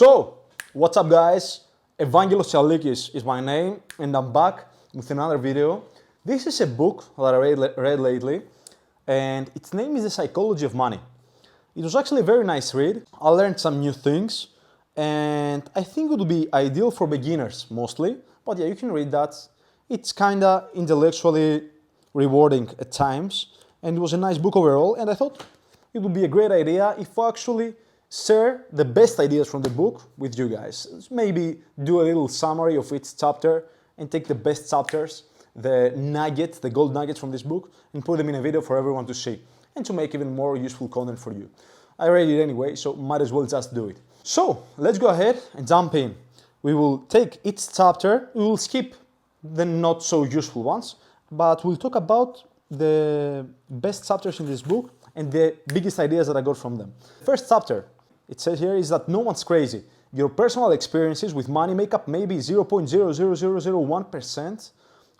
So, what's up guys? Evangelos Chalikis is my name and I'm back with another video. This is a book that I read lately and its name is The Psychology of Money. It was actually a very nice read. I learned some new things and I think it would be ideal for beginners mostly. But yeah, you can read that. It's kinda intellectually rewarding at times and it was a nice book overall, and I thought it would be a great idea if I actually share the best ideas from the book with you guys. Maybe do a little summary of each chapter and take the best chapters, the nuggets, the gold nuggets from this book, and put them in a video for everyone to see and to make even more useful content for you. I read it anyway, so might as well just do it. So let's go ahead and jump in. We will take each chapter, we will skip the not so useful ones, but we'll talk about the best chapters in this book and the biggest ideas that I got from them. First chapter, it says here, is that no one's crazy. Your personal experiences with money make up maybe 0.00001%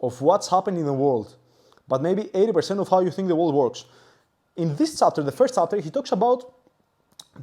of what's happening in the world, but maybe 80% of how you think the world works. In this chapter, the first chapter, he talks about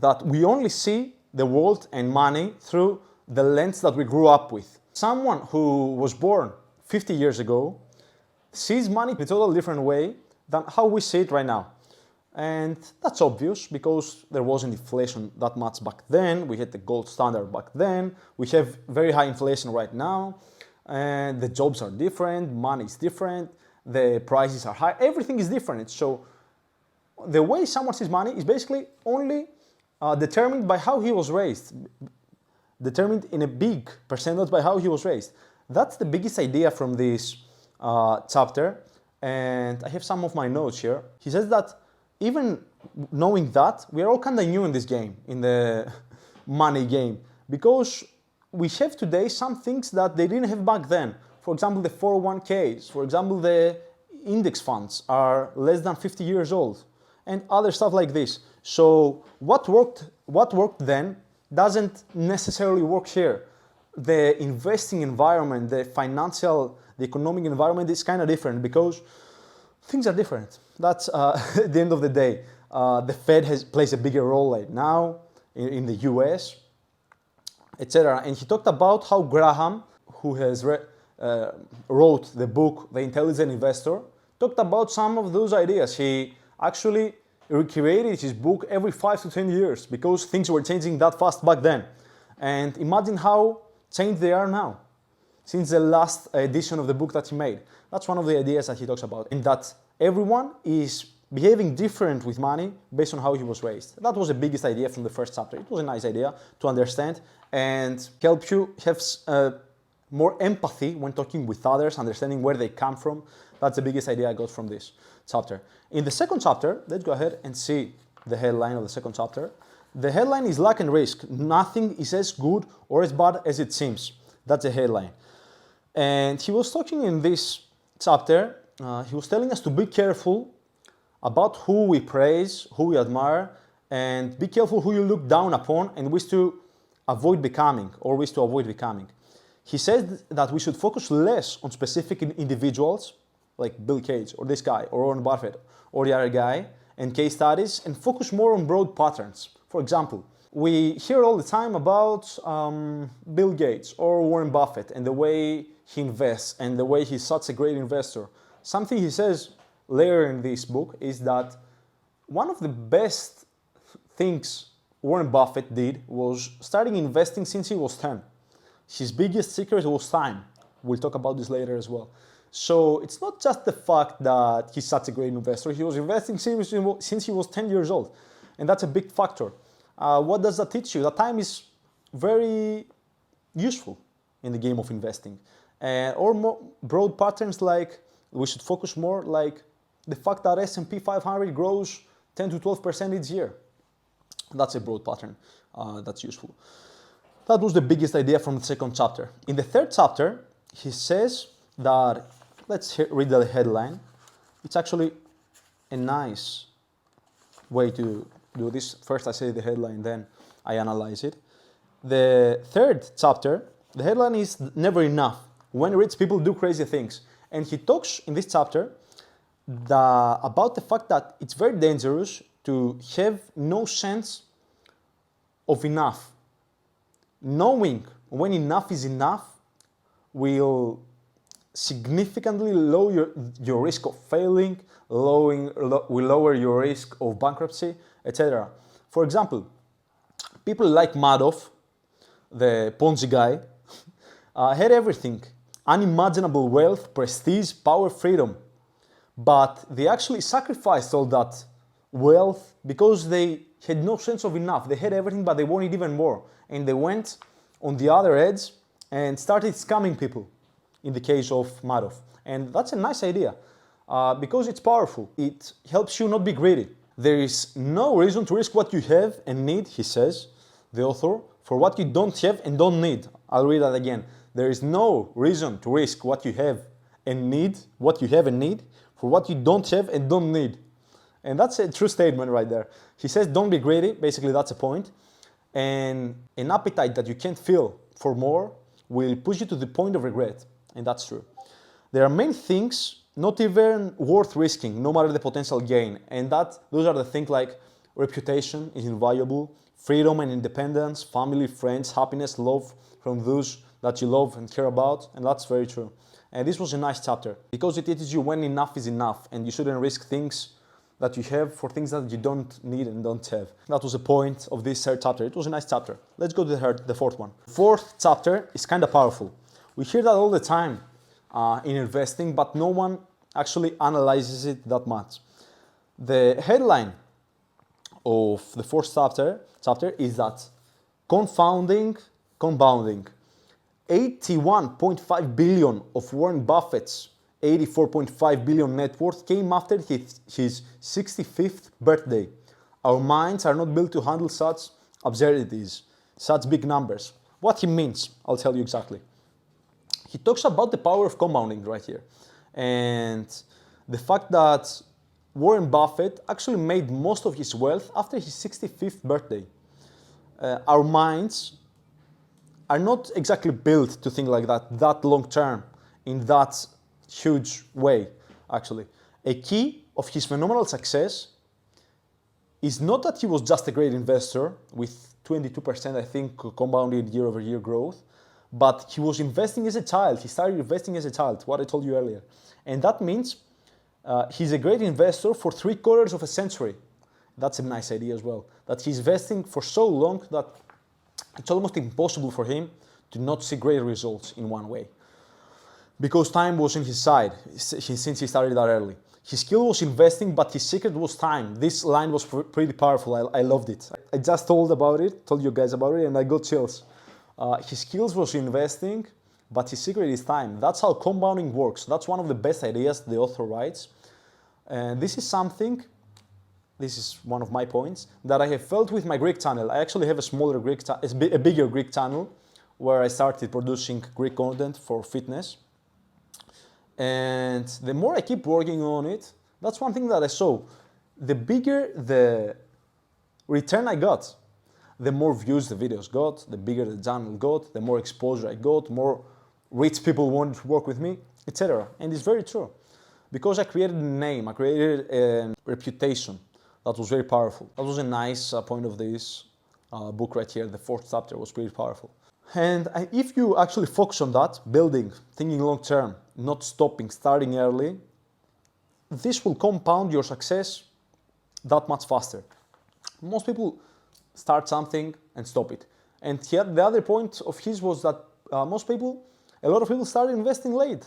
that we only see the world and money through the lens that we grew up with. Someone who was born 50 years ago sees money in a totally different way than how we see it right now. And that's obvious because there wasn't inflation that much back then. We had the gold standard back then. We have very high inflation right now. And the jobs are different, money is different, the prices are high, everything is different. So the way someone sees money is basically only determined by how he was raised, determined in a big percentage by how he was raised. That's the biggest idea from this chapter. And I have some of my notes here. He says that even knowing that, we are all kind of new in this game, in the money game, because we have today some things that they didn't have back then. For example, the 401ks, for example, the index funds are less than 50 years old, and other stuff like this. So what worked then doesn't necessarily work here. The investing environment, the economic environment is kind of different because things are different. That's at the end of the day. The Fed plays a bigger role right now in the US, etc. And he talked about how Graham, who has wrote the book The Intelligent Investor, talked about some of those ideas. He actually recreated his book every 5 to 10 years because things were changing that fast back then. And imagine how changed they are now since the last edition of the book that he made. That's one of the ideas that he talks about, and that everyone is behaving different with money based on how he was raised. That was the biggest idea from the first chapter. It was a nice idea to understand and help you have more empathy when talking with others, understanding where they come from. That's the biggest idea I got from this chapter. In the second chapter, let's go ahead and see the headline of the second chapter. The headline is Luck and Risk. Nothing is as good or as bad as it seems. That's the headline. And he was talking in this chapter, he was telling us to be careful about who we praise, who we admire, and be careful who you look down upon and wish to avoid becoming. He says that we should focus less on specific individuals like Bill Gates or this guy or Warren Buffett or the other guy and case studies, and focus more on broad patterns. For example, we hear all the time about Bill Gates or Warren Buffett and the way he invests and the way he's such a great investor. Something he says later in this book is that one of the best things Warren Buffett did was starting investing since he was 10. His biggest secret was time. We'll talk about this later as well. So it's not just the fact that he's such a great investor. He was investing since he was 10 years old. And that's a big factor. What does that teach you? That time is very useful in the game of investing. Or more broad patterns, like we should focus more like the fact that S&P 500 grows 10 to 12% each year. That's a broad pattern that's useful. That was the biggest idea from the second chapter. In the third chapter, he says that, let's read the headline. It's actually a nice way to do this. First I say the headline, then I analyze it. The third chapter, the headline is Never Enough, when rich people do crazy things. And he talks in this chapter about the fact that it's very dangerous to have no sense of enough. Knowing when enough is enough will significantly lower your risk of failing, will lower your risk of bankruptcy, etc. For example, people like Madoff, the Ponzi guy, had everything: unimaginable wealth, prestige, power, freedom. But they actually sacrificed all that wealth because they had no sense of enough. They had everything, but they wanted even more. And they went on the other edge and started scamming people, in the case of Madoff. And that's a nice idea because it's powerful. It helps you not be greedy. There is no reason to risk what you have and need, he says, the author, for what you don't have and don't need. I'll read that again. There is no reason to risk what you have and need, for what you don't have and don't need. And that's a true statement right there. He says, don't be greedy. Basically, that's a point. And an appetite that you can't feel for more will push you to the point of regret. And that's true. There are many things not even worth risking, no matter the potential gain. And those are the things like reputation is invaluable, freedom and independence, family, friends, happiness, love from those that you love and care about. And that's very true. And this was a nice chapter because it teaches you when enough is enough and you shouldn't risk things that you have for things that you don't need and don't have. That was the point of this third chapter. It was a nice chapter. Let's go to the fourth one. Fourth chapter is kind of powerful. We hear that all the time in investing, but no one actually analyzes it that much. The headline of the fourth chapter is that compounding 81.5 billion of Warren Buffett's 84.5 billion net worth came after his 65th birthday. Our minds are not built to handle such absurdities, such big numbers. What he means, I'll tell you exactly. He talks about the power of compounding right here and the fact that Warren Buffett actually made most of his wealth after his 65th birthday. Our minds are not exactly built to think like that long term, in that huge way, actually. A key of his phenomenal success is not that he was just a great investor with 22%, I think, compounded year-over-year growth, but he was investing as a child. He started investing as a child, what I told you earlier. And that means he's a great investor for 3/4 of a century. That's a nice idea as well. That he's investing for so long that it's almost impossible for him to not see great results in one way. Because time was on his side since he started that early. His skill was investing, but his secret was time. This line was pretty powerful. I loved it. I just told you guys about it, and I got chills. His skills was investing, but his secret is time. That's how compounding works. That's one of the best ideas the author writes. And this is one of my points that I have felt with my Greek channel. I actually have a bigger Greek channel where I started producing Greek content for fitness. And the more I keep working on it, that's one thing that I saw. The bigger the return I got, the more views the videos got, the bigger the channel got, the more exposure I got, more rich people wanted to work with me, etc. And it's very true. Because I created a name, I created a reputation that was very powerful. That was a nice point of this book right here. The fourth chapter was pretty powerful. And if you actually focus on that, building, thinking long term, not stopping, starting early, this will compound your success that much faster. Most people start something and stop it. And here, the other point of his was that a lot of people started investing late,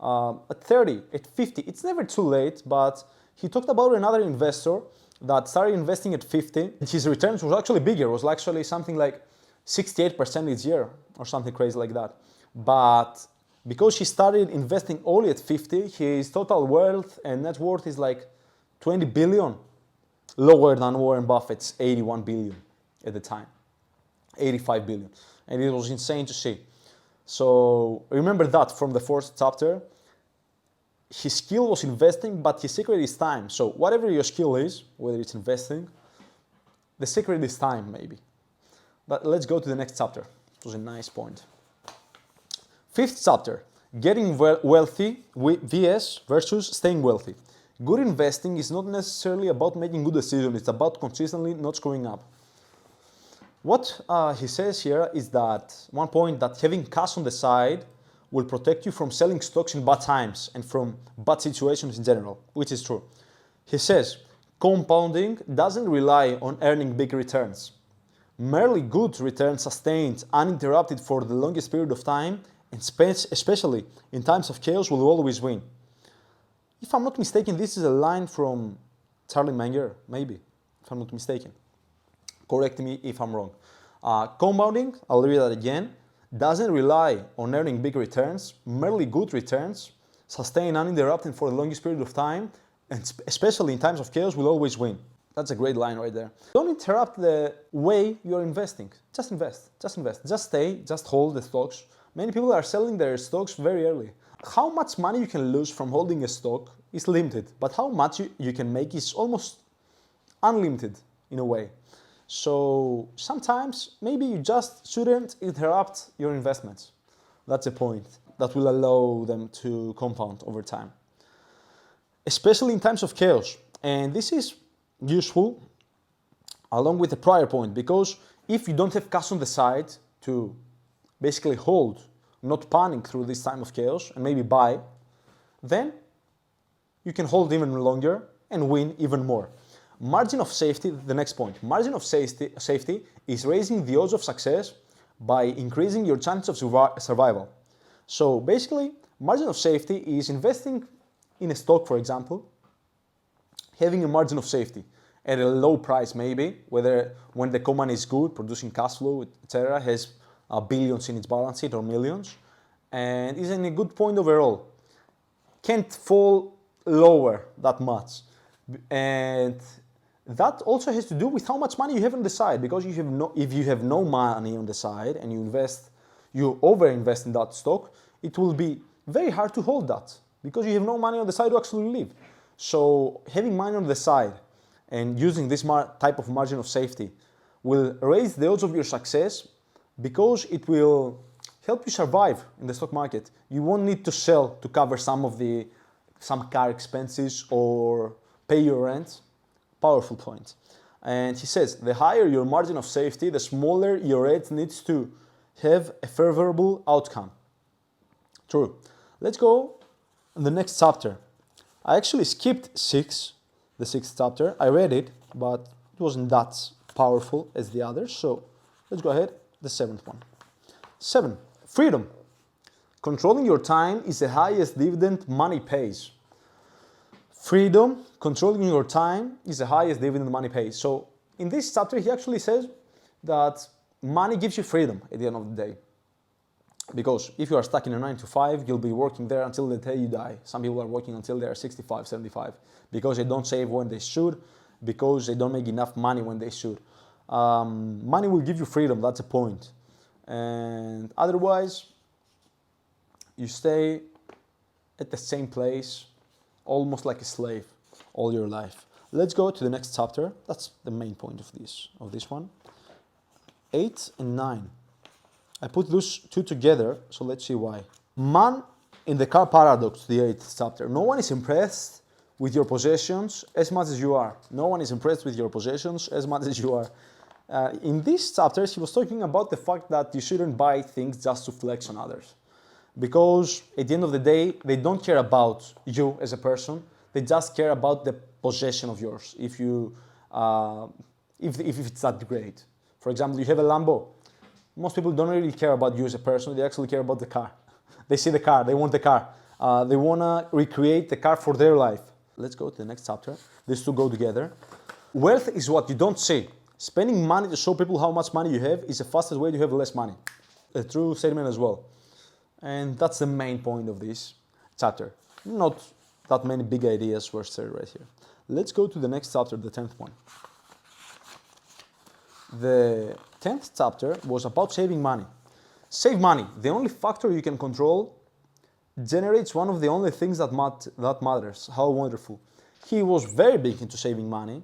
at 30, at 50. It's never too late, but he talked about another investor that started investing at 50. His returns was actually bigger. It was actually something like 68% each year or something crazy like that. But because he started investing only at 50, his total wealth and net worth is like 20 billion, lower than Warren Buffett's 81 billion at the time, 85 billion. And it was insane to see. So remember that from the fourth chapter. His skill was investing, but his secret is time. So whatever your skill is, whether it's investing, the secret is time maybe. But let's go to the next chapter. It was a nice point. Fifth chapter, getting wealthy vs versus staying wealthy. Good investing is not necessarily about making good decisions. It's about consistently not screwing up. What he says here is that one point that having cash on the side will protect you from selling stocks in bad times and from bad situations in general, which is true. He says, compounding doesn't rely on earning big returns. Merely good returns sustained uninterrupted for the longest period of time, and especially in times of chaos, will always win. If I'm not mistaken, this is a line from Charlie Munger, maybe, if I'm not mistaken. Correct me if I'm wrong. Compounding, I'll read that again, doesn't rely on earning big returns, merely good returns, sustained uninterrupted for the longest period of time, and especially in times of chaos, will always win. That's a great line right there. Don't interrupt the way you're investing. Just invest, just invest. Just stay, just hold the stocks. Many people are selling their stocks very early. How much money you can lose from holding a stock is limited, but how much you can make is almost unlimited in a way. So sometimes maybe you just shouldn't interrupt your investments. That's a point that will allow them to compound over time, especially in times of chaos. And this is useful along with the prior point, because if you don't have cash on the side to basically hold, not panic through this time of chaos and maybe buy, then you can hold even longer and win even more. Margin of safety, the next point. Margin of safety is raising the odds of success by increasing your chance of survival. So basically, margin of safety is investing in a stock, for example, having a margin of safety at a low price maybe, whether when the company is good, producing cash flow, etc., has billions in its balance sheet or millions, and is in a good point overall. Can't fall lower that much. And that also has to do with how much money you have on the side, because if you have no money on the side and you over-invest in that stock, it will be very hard to hold that because you have no money on the side to actually live. So having money on the side and using this type of margin of safety will raise the odds of your success, because it will help you survive in the stock market. You won't need to sell to cover some car expenses or pay your rent. Powerful point. And he says, the higher your margin of safety, the smaller your rate needs to have a favorable outcome. True. Let's go on the next chapter. I actually skipped the sixth chapter. I read it, but it wasn't that powerful as the others. So let's go ahead. The seventh one. 7. Freedom. Controlling your time is the highest dividend money pays. Freedom, controlling your time is the highest dividend money pays. So in this chapter, he actually says that money gives you freedom at the end of the day. Because if you are stuck in a 9 to 5, you'll be working there until the day you die. Some people are working until they are 65, 75, because they don't save when they should, because they don't make enough money when they should. Money will give you freedom, that's a point. And otherwise, you stay at the same place, almost like a slave, all your life. Let's go to the next chapter. That's the main point of this one. 8 and 9. I put those two together, so let's see why. Man in the car paradox, the 8th chapter. No one is impressed with your possessions as much as you are. No one is impressed with your possessions as much as you are. In these chapters, he was talking about the fact that you shouldn't buy things just to flex on others. Because at the end of the day, they don't care about you as a person. They just care about the possession of yours. If it's that great. For example, you have a Lambo. Most people don't really care about you as a person. They actually care about the car. They see the car. They want the car. They want to recreate the car for their life. Let's go to the next chapter. These two go together. Wealth is what you don't see. Spending money to show people how much money you have is the fastest way to have less money. A true statement as well. And that's the main point of this chapter. Not that many big ideas were said right here. Let's go to the next chapter, the 10th one. The 10th chapter was about saving money. Save money. The only factor you can control generates one of the only things that matters. How wonderful. He was very big into saving money.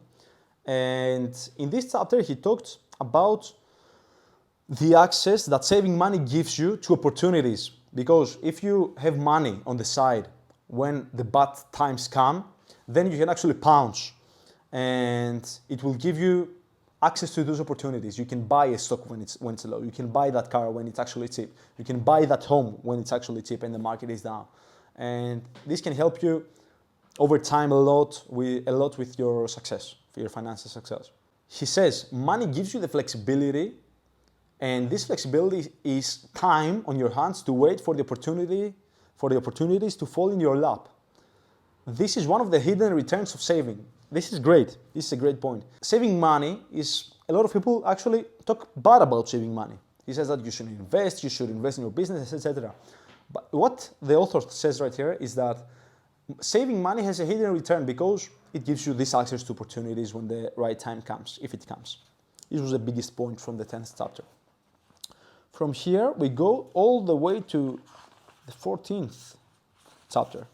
And in this chapter, he talked about the access that saving money gives you to opportunities. Because if you have money on the side when the bad times come, then you can actually pounce. And it will give you access to those opportunities. You can buy a stock when it's low. You can buy that car when it's actually cheap. You can buy that home when it's actually cheap and the market is down. And this can help you over time a lot with your success, for your financial success. He says, money gives you the flexibility, and this flexibility is time on your hands to wait for the opportunities to fall in your lap. This is one of the hidden returns of saving. This is great. This is a great point. Saving money is, a lot of people actually talk bad about saving money. He says that you should invest in your business, etc. But what the author says right here is that saving money has a hidden return because it gives you this access to opportunities when the right time comes, if it comes. This was the biggest point from the 10th chapter. From here, we go all the way to the 14th chapter.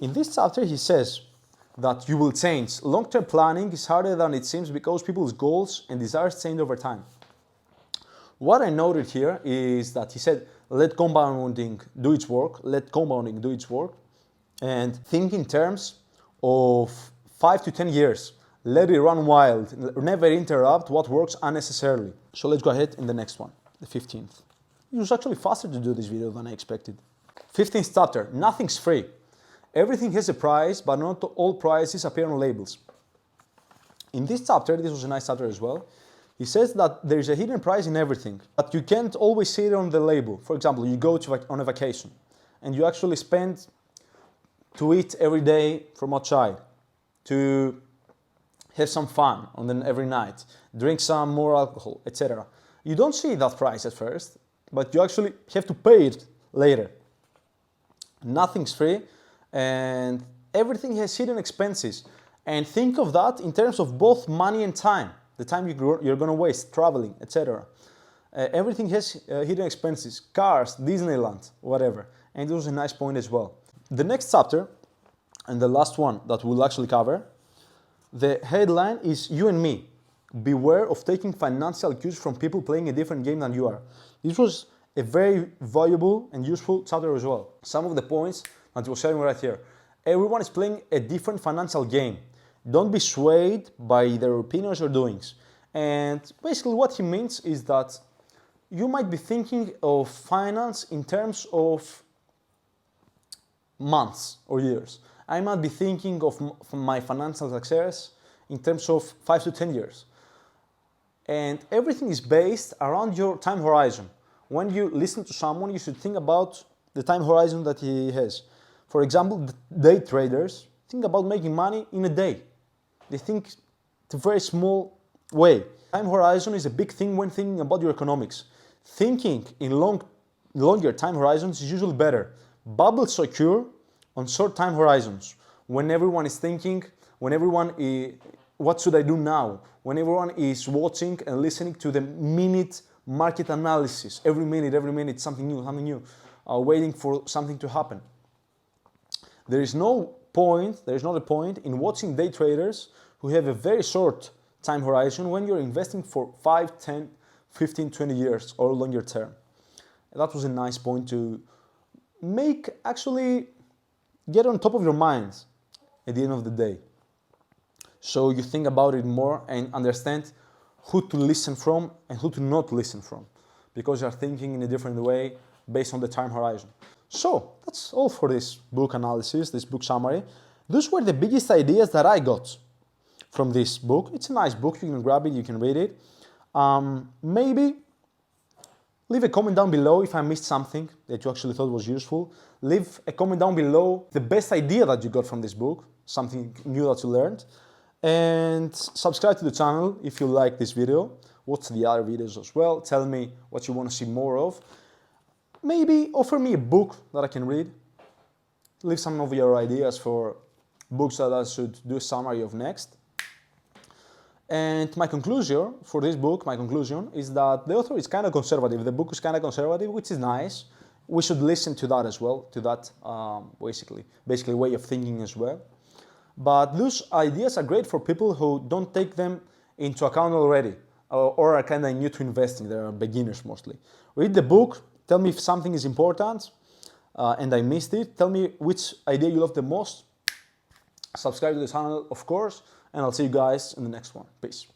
In this chapter, he says that you will change. Long-term planning is harder than it seems because people's goals and desires change over time. What I noted here is that he said, let compounding do its work, and think in terms of 5 to 10 years. Let it run wild, never interrupt what works unnecessarily. So let's go ahead in the next one, the 15th. It was actually faster to do this video than I expected. 15th chapter, nothing's free. Everything has a price, but not all prices appear on labels. In this chapter, this was a nice chapter as well, he says that there's a hidden price in everything, but you can't always see it on the label. For example, you go on a vacation and you actually spend to eat every day from outside, to have some fun every night, drink some more alcohol, etc. You don't see that price at first, but you actually have to pay it later. Nothing's free, and everything has hidden expenses. And think of that in terms of both money and time, the time you're going to waste traveling, etc. Everything has hidden expenses, cars, Disneyland, whatever. And it was a nice point as well. The next chapter, and the last one that we'll actually cover, the headline is You and Me. Beware of taking financial cues from people playing a different game than you are. This was a very valuable and useful chapter as well. Some of the points that he was sharing right here. Everyone is playing a different financial game. Don't be swayed by their opinions or doings. And basically what he means is that you might be thinking of finance in terms of months or years. I might be thinking of my financial success in terms of 5 to 10 years. And everything is based around your time horizon. When you listen to someone, you should think about the time horizon that he has. For example, day traders think about making money in a day. They think it's a very small way. Time horizon is a big thing when thinking about your economics. Thinking in longer time horizons is usually better. Bubbles occur on short time horizons. When everyone is thinking, what should I do now? When everyone is watching and listening to the minute market analysis, every minute, something new, waiting for something to happen. There is not a point in watching day traders who have a very short time horizon when you're investing for 5, 10, 15, 20 years or longer term. That was a nice point to make, actually get on top of your minds at the end of the day. So you think about it more and understand who to listen from and who to not listen from, because you're thinking in a different way based on the time horizon. So that's all for this book analysis, this book summary. Those were the biggest ideas that I got from this book. It's a nice book, you can grab it, you can read it. Maybe leave a comment down below if I missed something that you actually thought was useful. Leave a comment down below the best idea that you got from this book, something new that you learned. And subscribe to the channel if you like this video. Watch the other videos as well. Tell me what you want to see more of. Maybe offer me a book that I can read. Leave some of your ideas for books that I should do a summary of next. And my conclusion for this book, is that the author is kind of conservative. The book is kind of conservative, which is nice. We should listen to that as well, to that basically way of thinking as well. But those ideas are great for people who don't take them into account already or are kind of new to investing. They are beginners mostly. Read the book, tell me if something is important and I missed it. Tell me which idea you love the most. Subscribe to the channel, of course, and I'll see you guys in the next one. Peace.